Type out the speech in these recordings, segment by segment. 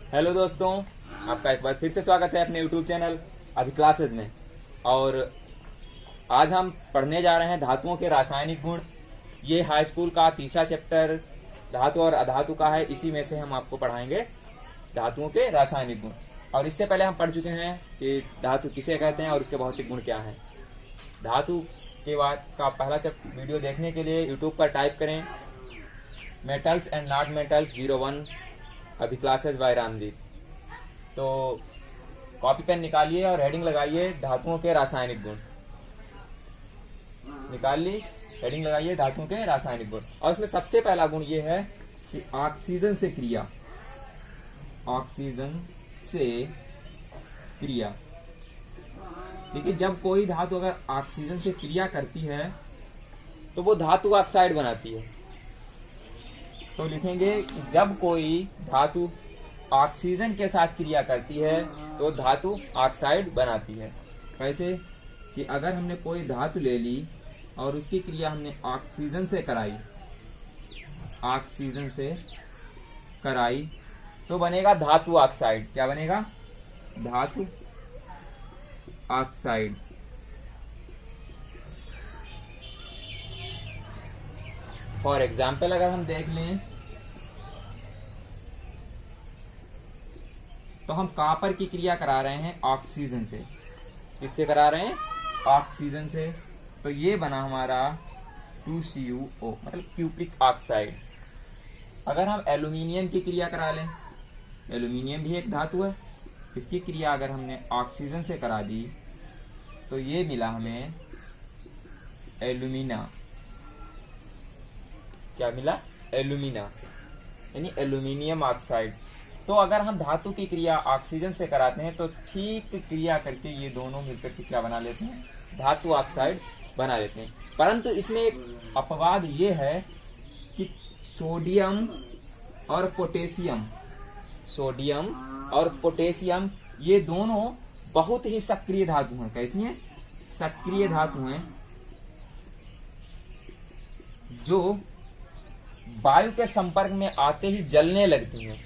Hello दोस्तों, आपका एक बार फिर से स्वागत है अपने यूट्यूब चैनल अभी क्लासेज में। और आज हम पढ़ने जा रहे हैं धातुओं के रासायनिक गुण। ये हाई स्कूल का तीसरा चैप्टर धातु और अधातु का है। इसी में से हम आपको पढ़ाएंगे धातुओं के रासायनिक गुण। और इससे पहले हम पढ़ चुके हैं कि धातु किसे कहते हैं और उसके भौतिक गुण क्या हैं। धातु के बाद का पहला वीडियो देखने के लिए यूट्यूब पर टाइप करें मेटल्स एंड नॉट मेटल्स 01 अभी क्लासेस बाय रामजीत। तो कॉपी पेन निकालिए और हेडिंग लगाइए धातुओं के रासायनिक गुण। निकाल ली, हेडिंग लगाइए धातुओं के रासायनिक गुण। और उसमें सबसे पहला गुण ये है कि ऑक्सीजन से क्रिया। ऑक्सीजन से क्रिया। देखिए, जब कोई धातु अगर ऑक्सीजन से क्रिया करती है तो वो धातु ऑक्साइड बनाती है। तो लिखेंगे कि जब कोई धातु ऑक्सीजन के साथ क्रिया करती है तो धातु ऑक्साइड बनाती है। कैसे कि अगर हमने कोई धातु ले ली और उसकी क्रिया हमने ऑक्सीजन से कराई, ऑक्सीजन से कराई तो बनेगा धातु ऑक्साइड। क्या बनेगा? धातु ऑक्साइड। फॉर एग्जाम्पल अगर हम देख लें तो हम कॉपर की क्रिया करा रहे हैं ऑक्सीजन से। किससे करा रहे हैं? ऑक्सीजन से। तो ये बना हमारा 2CuO मतलब क्यूप्रिक ऑक्साइड। अगर हम एल्यूमिनियम की क्रिया करा लें, एल्यूमिनियम भी एक धातु है, इसकी क्रिया अगर हमने ऑक्सीजन से करा दी तो ये मिला हमें एल्यूमिना। क्या मिला? एल्यूमिना यानी एल्यूमिनियम ऑक्साइड। तो अगर हम धातु की क्रिया ऑक्सीजन से कराते हैं तो ठीक क्रिया करके ये दोनों मिलकर के क्या बना लेते हैं? धातु ऑक्साइड बना लेते हैं। परंतु इसमें एक अपवाद ये है कि सोडियम और पोटेशियम, सोडियम और पोटेशियम ये दोनों बहुत ही सक्रिय धातु हैं। कैसी हैं? सक्रिय धातु हैं जो वायु के संपर्क में आते ही जलने लगती हैं।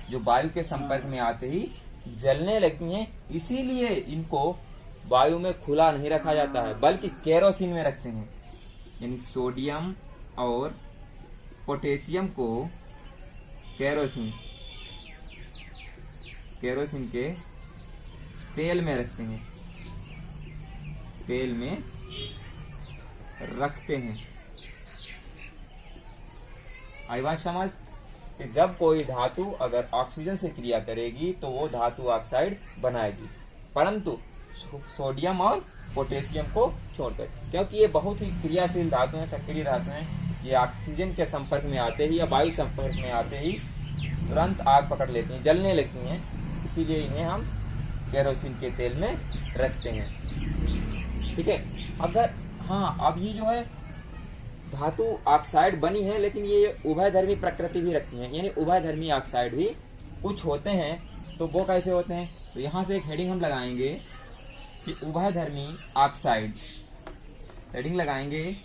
जो वायु के संपर्क में आते ही जलने लगती हैं। इसीलिए इनको वायु में खुला नहीं रखा जाता है बल्कि केरोसिन में रखते हैं। यानी सोडियम और पोटेशियम को केरोसिन के तेल में रखते हैं, तेल में रखते हैं। आई बात समझ कि जब कोई धातु अगर ऑक्सीजन से क्रिया करेगी तो वो धातु ऑक्साइड बनाएगी, परंतु सोडियम और पोटेशियम को छोड़कर, क्योंकि ये बहुत ही क्रियाशील धातु हैं, सक्रिय धातु हैं। ये ऑक्सीजन के संपर्क में आते ही या वायु संपर्क में आते ही तुरंत आग पकड़ लेती हैं, जलने लगती हैं। इसीलिए इन्हें हम केरोसिन के तेल में रखते हैं। ठीक है। अगर अब ये जो है धातु ऑक्साइड बनी है, लेकिन ये उभयधर्मी प्रकृति भी रखती है। यानी उभयधर्मी ऑक्साइड भी कुछ होते हैं। तो वो कैसे होते हैं? तो यहां से एक हेडिंग हम लगाएंगे कि उभयधर्मी ऑक्साइड। हेडिंग लगाएंगे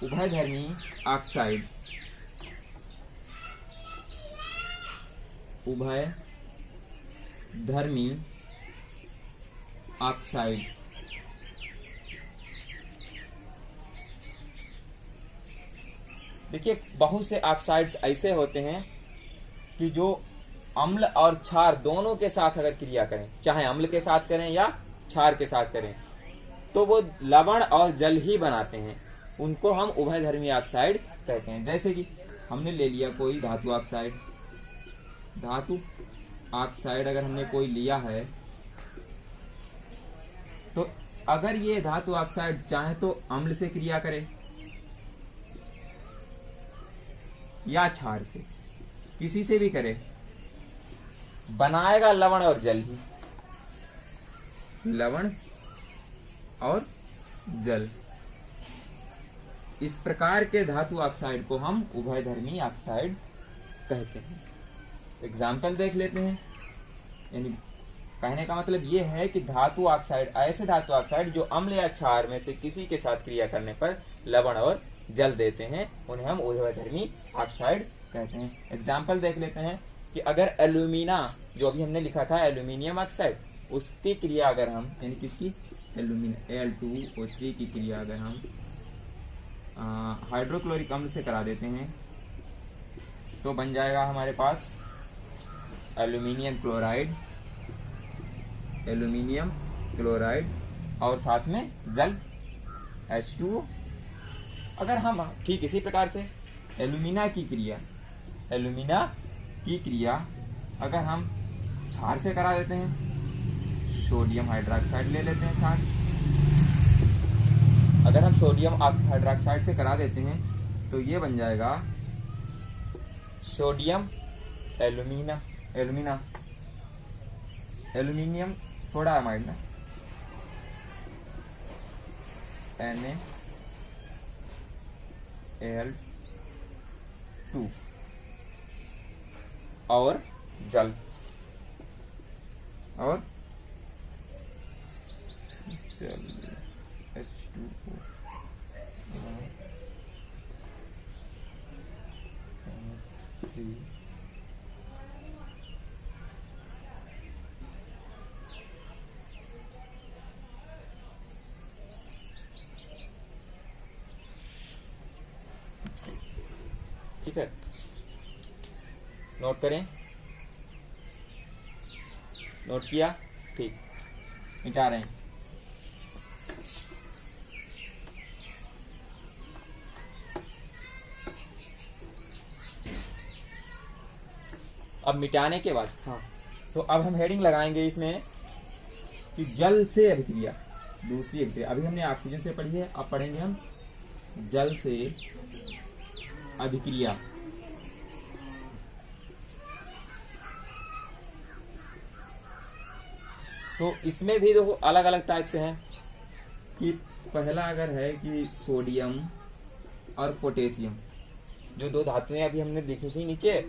उभयधर्मी ऑक्साइड। उभयधर्मी ऑक्साइड। देखिए, बहुत से ऑक्साइड्स ऐसे होते हैं कि जो अम्ल और क्षार दोनों के साथ अगर क्रिया करें, चाहे अम्ल के साथ करें या क्षार के साथ करें, तो वो लवण और जल ही बनाते हैं। उनको हम उभयधर्मी ऑक्साइड कहते हैं। जैसे कि हमने ले लिया कोई धातु ऑक्साइड। धातु ऑक्साइड अगर हमने कोई लिया है तो अगर ये धातु ऑक्साइड चाहे तो अम्ल से क्रिया करे या क्षार से, किसी से भी करे, बनाएगा लवण और जल ही। लवण और जल। इस प्रकार के धातु ऑक्साइड को हम उभयधर्मी ऑक्साइड कहते हैं। एग्जाम्पल देख लेते हैं। यानी कहने का मतलब ये है कि धातु ऑक्साइड, ऐसे धातु ऑक्साइड जो अम्ल या क्षार में से किसी के साथ क्रिया करने पर लवण और जल देते हैं, उन्हें हम उभयधर्मी ऑक्साइड कहते हैं। एग्जाम्पल देख लेते हैं। कि अगर एल्यूमिना, जो अभी हमने लिखा था एल्यूमिनियम ऑक्साइड, उसकी क्रिया अगर हम, यानी किसकी, Al2O3 की क्रिया अगर हम हाइड्रोक्लोरिक अम्ल से करा देते हैं तो बन जाएगा हमारे पास एल्यूमिनियम क्लोराइड और साथ में जल H2O। अगर हम ठीक इसी प्रकार से एल्यूमिना की क्रिया अगर हम क्षार से करा देते हैं, सोडियम हाइड्रोक्साइड ले लेते हैं क्षार, अगर हम सोडियम हाइड्रोक्साइड से करा देते हैं तो ये बन जाएगा सोडियम एल्यूमिनियम सोडा अमाइड ना, NaAl2 और जल H2O ठीक है, नोट करें, नोट किया, ठीक, मिटा रहे हैं। अब मिटाने के बाद तो अब हम हेडिंग लगाएंगे इसमें कि जल से अभिक्रिया, दूसरी अभिक्रिया। अभी हमने ऑक्सीजन से पढ़ी है, अब पढ़ेंगे हम जल से अभिक्रिया। तो इसमें भी देखो अलग अलग टाइप से हैं कि पहला अगर है कि सोडियम और पोटेशियम, जो दो धातुएं अभी हमने देखी थी नीचे,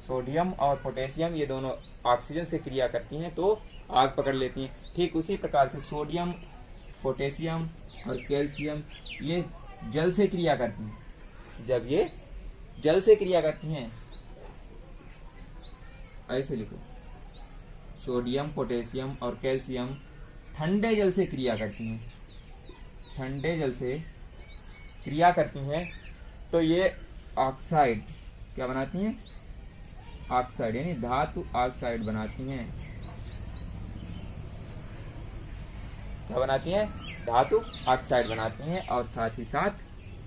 सोडियम और पोटेशियम, ये दोनों ऑक्सीजन से क्रिया करती हैं तो आग पकड़ लेती हैं। ठीक उसी प्रकार से सोडियम, पोटेशियम और कैल्शियम ये जल से क्रिया करती हैं। जब ये जल से क्रिया करती हैं, ऐसे लिखो, सोडियम, पोटेशियम और कैल्शियम ठंडे जल से क्रिया करती हैं, ठंडे जल से क्रिया करती हैं तो ये ऑक्साइड क्या बनाती हैं, ऑक्साइड यानी धातु ऑक्साइड बनाती हैं। क्या बनाती हैं, धातु ऑक्साइड बनाती हैं और साथ ही साथ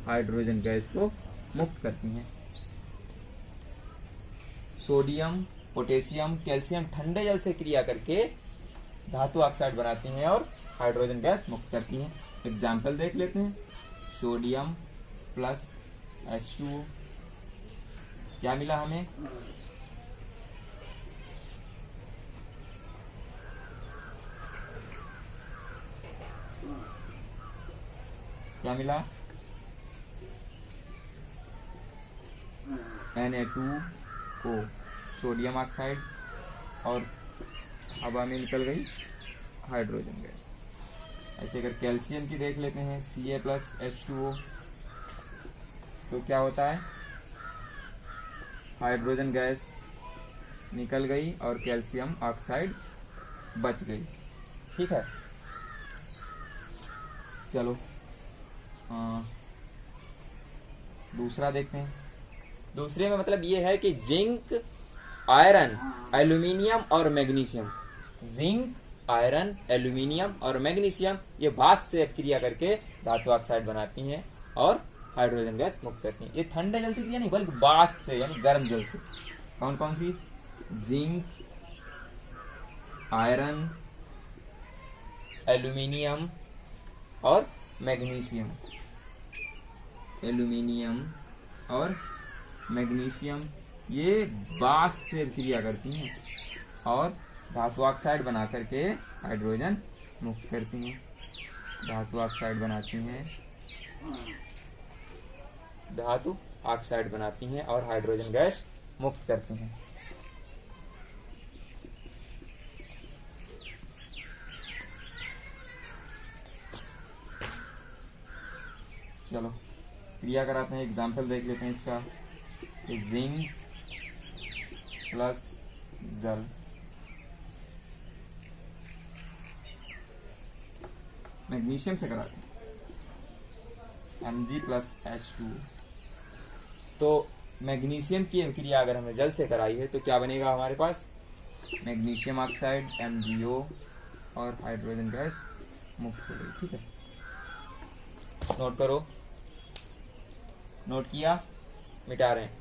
हाइड्रोजन गैस को मुक्त करती हैं। सोडियम, पोटेशियम, कैल्शियम ठंडे जल से क्रिया करके धातु ऑक्साइड बनाती हैं और हाइड्रोजन गैस मुक्त करती हैं। एग्जाम्पल देख लेते हैं, सोडियम प्लस H2O, क्या मिला हमें, क्या मिला, Na2O सोडियम ऑक्साइड और हवा में निकल गई हाइड्रोजन गैस। ऐसे अगर कैल्शियम की देख लेते हैं, Ca प्लस H2O, तो क्या होता है, हाइड्रोजन गैस निकल गई और कैल्शियम ऑक्साइड बच गई। ठीक है, चलो दूसरा देखते हैं। दूसरे में मतलब ये है कि जिंक, आयरन, एल्यूमिनियम और मैग्नीशियम, जिंक, आयरन, एल्यूमिनियम और मैग्नीशियम ये वाष्प से क्रिया करके धातु ऑक्साइड बनाती हैं और हाइड्रोजन गैस मुक्त करती हैं। ये ठंडे जल से क्रिया नहीं बल्कि वाष्प से यानी गर्म जल से। कौन कौन सी, जिंक, आयरन, एल्यूमिनियम और मैग्नीशियम, एल्यूमिनियम और मैग्नीशियम ये वाष्प से क्रिया करती हैं और धातु ऑक्साइड बना करके हाइड्रोजन मुक्त करती हैं। धातु ऑक्साइड बनाती हैं, धातु ऑक्साइड बनाती हैं और हाइड्रोजन गैस मुक्त करती हैं। चलो क्रिया कराते हैं, एग्जाम्पल देख लेते हैं इसका। जिंक प्लस जल मैग्नीशियम से कराते हैं Mg+H2। तो मैग्नीशियम की अभिक्रिया अगर हमने जल से कराई है तो क्या बनेगा हमारे पास, मैग्नीशियम ऑक्साइड MgO और हाइड्रोजन गैस मुक्त हो गई। ठीक है, नोट करो, नोट किया, मिटा रहे हैं।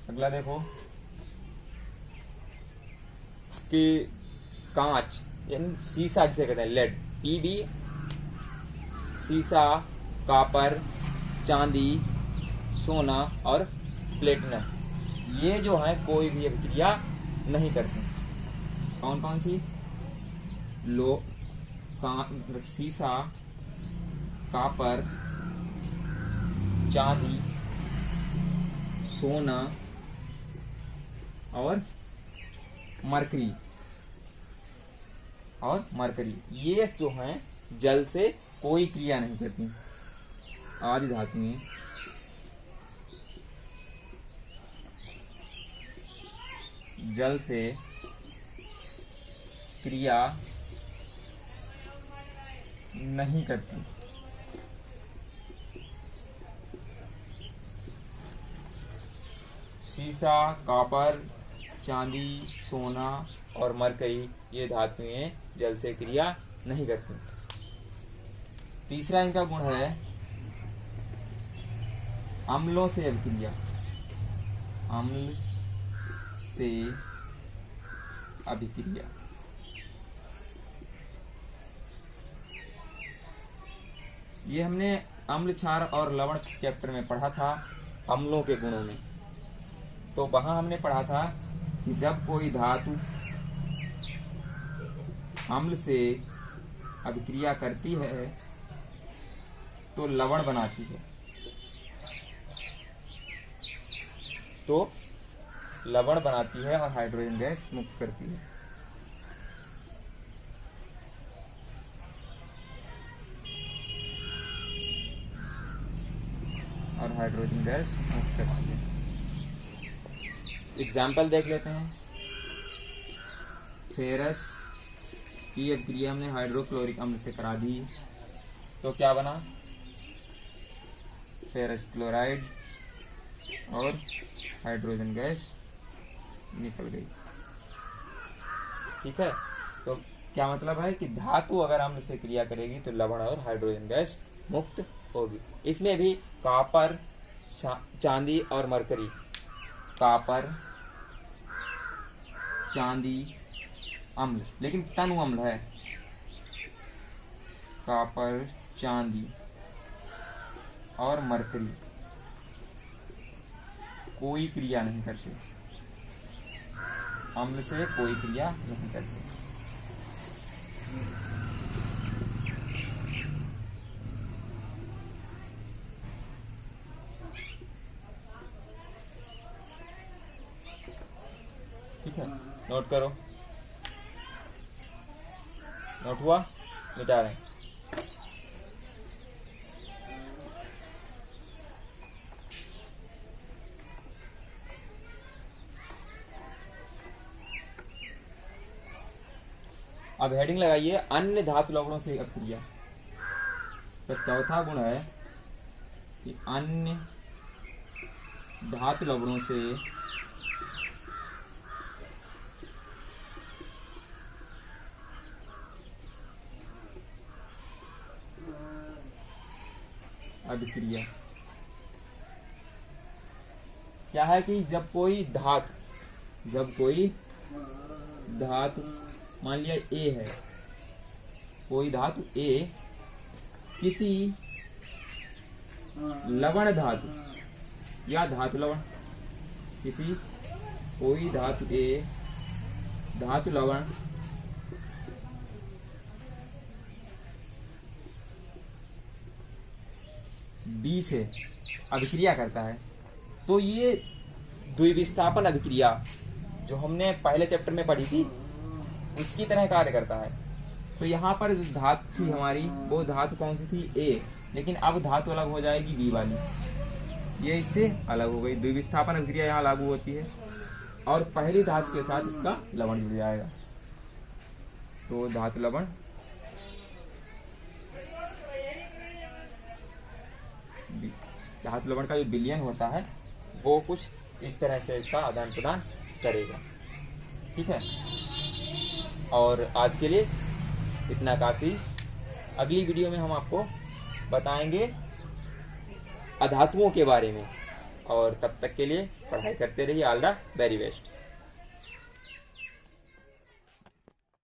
अगला देखो कि कांच यानी सीसा जिसे कहते हैं, लेड, Pb, सीसा, कॉपर, चांदी, सोना और प्लेटिनम, ये जो है कोई भी अभिक्रिया नहीं करते। कौन कौन सी, सीसा, कॉपर, चांदी, सोना और मरकरी, ये जो हैं जल से कोई क्रिया नहीं करती। आदि धातुएं जल से क्रिया नहीं करती। सीसा, कॉपर, चांदी, सोना और मरकरी, ये धातुएं जल से क्रिया नहीं करती। तीसरा इनका गुण है अम्लों से अभिक्रिया, अम्ल से अभिक्रिया। ये हमने अम्ल, क्षार और लवण चैप्टर में पढ़ा था, अम्लों के गुणों में। तो वहां हमने पढ़ा था कि जब कोई धातु अम्ल से अभिक्रिया करती है तो लवण बनाती है, तो लवण बनाती है और हाइड्रोजन गैस मुक्त करती है। और हाइड्रोजन गैस मुक्त करती है। एग्जाम्पल देख लेते हैं। फेरस की अभिक्रिया हमने हाइड्रोक्लोरिक अम्ल से करा दी तो क्या बना, फेरस क्लोराइड और हाइड्रोजन गैस निकल गई। ठीक है, तो क्या मतलब है कि धातु अगर अम्ल से क्रिया करेगी तो लवण और हाइड्रोजन गैस मुक्त होगी। इसमें भी कॉपर, चांदी और मरकरी, कॉपर, चांदी अम्ल, लेकिन तनु अम्ल है, कॉपर, चांदी और मरकरी कोई क्रिया नहीं करते, अम्ल से कोई क्रिया नहीं करते। ठीक है, नोट करो, नोट हुआ, मिटा रहे हैं। अब हेडिंग लगाइए अन्य धातु लवणों से अभिक्रिया। तो चौथा गुण है कि अन्य धातु लवणों से अभिक्रिया। क्या है कि जब कोई धातु मान लिया ए है, कोई धातु ए किसी लवण धातु या धातु लवण, कोई धातु ए धातु लवण बी से अभिक्रिया करता है, तो ये द्विविस्थापन अभिक्रिया जो हमने पहले चैप्टर में पढ़ी थी उसकी तरह कार्य करता है। तो यहाँ पर जो धातु थी हमारी, वो धातु कौन सी थी, ए, लेकिन अब धातु अलग हो जाएगी बी वाली, ये इससे अलग हो गई। द्विविस्थापन अभिक्रिया यहाँ लागू होती है और पहली धातु के साथ इसका लवण जुड़ जाएगा। तो धातु लवण धातु लवण का जो विलयन होता है वो कुछ इस तरह से इसका आदान प्रदान करेगा। ठीक है, और आज के लिए इतना काफी। अगली वीडियो में हम आपको बताएंगे अधातुओं के बारे में, और तब तक के लिए पढ़ाई करते रहिए। All the very best.